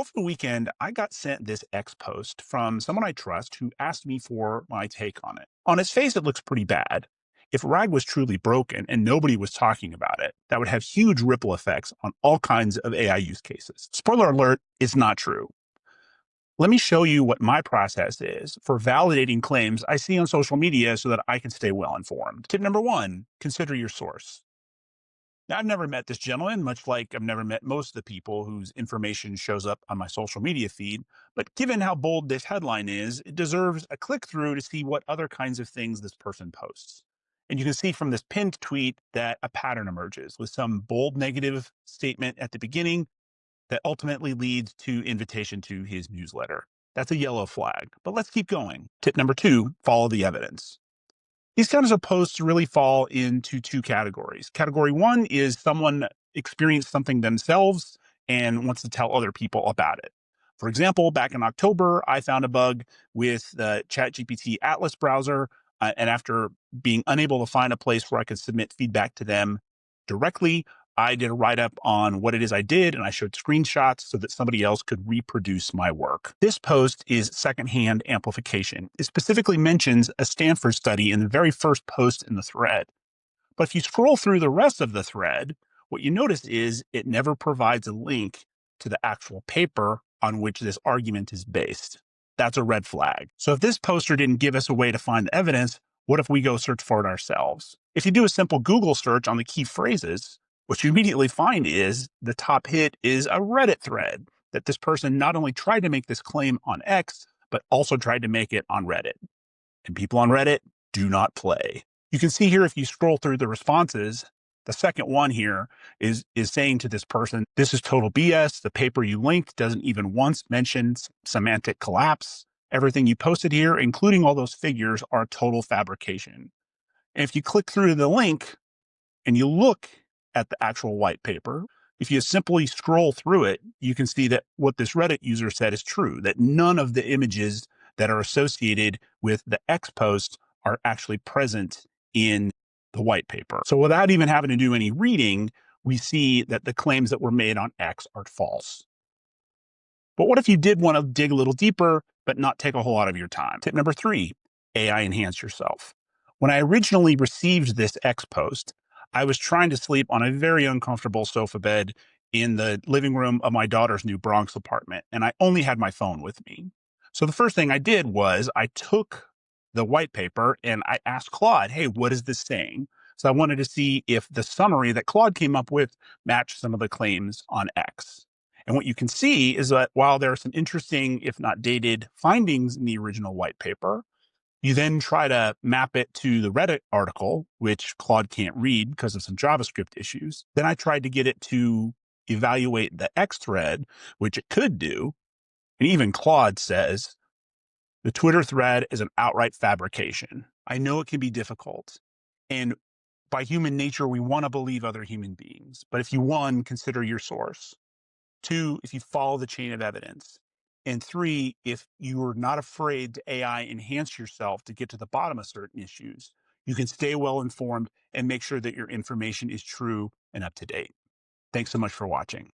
Over the weekend, I got sent this X post from someone I trust who asked me for my take on it. On its face, it looks pretty bad. If RAG was truly broken and nobody was talking about it, that would have huge ripple effects on all kinds of AI use cases. Spoiler alert, it's not true. Let me show you what my process is for validating claims I see on social media so that I can stay well informed. Tip number one, consider your source. Now, I've never met this gentleman, much like I've never met most of the people whose information shows up on my social media feed. But given how bold this headline is, it deserves a click through to see what other kinds of things this person posts. And you can see from this pinned tweet that a pattern emerges with some bold negative statement at the beginning that ultimately leads to invitation to his newsletter. That's a yellow flag. But let's keep going. Tip number two, follow the evidence. These kinds of posts really fall into two categories. Category one is someone experienced something themselves and wants to tell other people about it. For example, back in October, I found a bug with the ChatGPT Atlas browser. And after being unable to find a place where I could submit feedback to them directly, I did a write up on what it is I did, and I showed screenshots so that somebody else could reproduce my work. This post is secondhand amplification. It specifically mentions a Stanford study in the very first post in the thread. But if you scroll through the rest of the thread, what you notice is it never provides a link to the actual paper on which this argument is based. That's a red flag. So if this poster didn't give us a way to find the evidence, what if we go search for it ourselves? If you do a simple Google search on the key phrases, what you immediately find is the top hit is a Reddit thread that this person not only tried to make this claim on X, but also tried to make it on Reddit. And people on Reddit do not play. You can see here if you scroll through the responses, the second one here is saying to this person, this is total BS. The paper you linked doesn't even once mention semantic collapse. Everything you posted here, including all those figures, are total fabrication. And if you click through the link and you look at the actual white paper, if you simply scroll through it, you can see that what this Reddit user said is true, that none of the images that are associated with the X post are actually present in the white paper. So without even having to do any reading, we see that the claims that were made on X are false. But what if you did want to dig a little deeper, but not take a whole lot of your time? Tip number three, AI enhance yourself. When I originally received this X post, I was trying to sleep on a very uncomfortable sofa bed in the living room of my daughter's new Bronx apartment, and I only had my phone with me. So the first thing I did was I took the white paper and I asked Claude, hey, what is this saying? So I wanted to see if the summary that Claude came up with matched some of the claims on X. And what you can see is that while there are some interesting, if not dated, findings in the original white paper, you then try to map it to the Reddit article, which Claude can't read because of some JavaScript issues. Then I tried to get it to evaluate the X thread, which it could do. And even Claude says the Twitter thread is an outright fabrication. I know it can be difficult. And by human nature, we want to believe other human beings. But if you, one, consider your source, two, if you follow the chain of evidence, and three, if you are not afraid to AI enhance yourself to get to the bottom of certain issues, you can stay well informed and make sure that your information is true and up to date. Thanks so much for watching.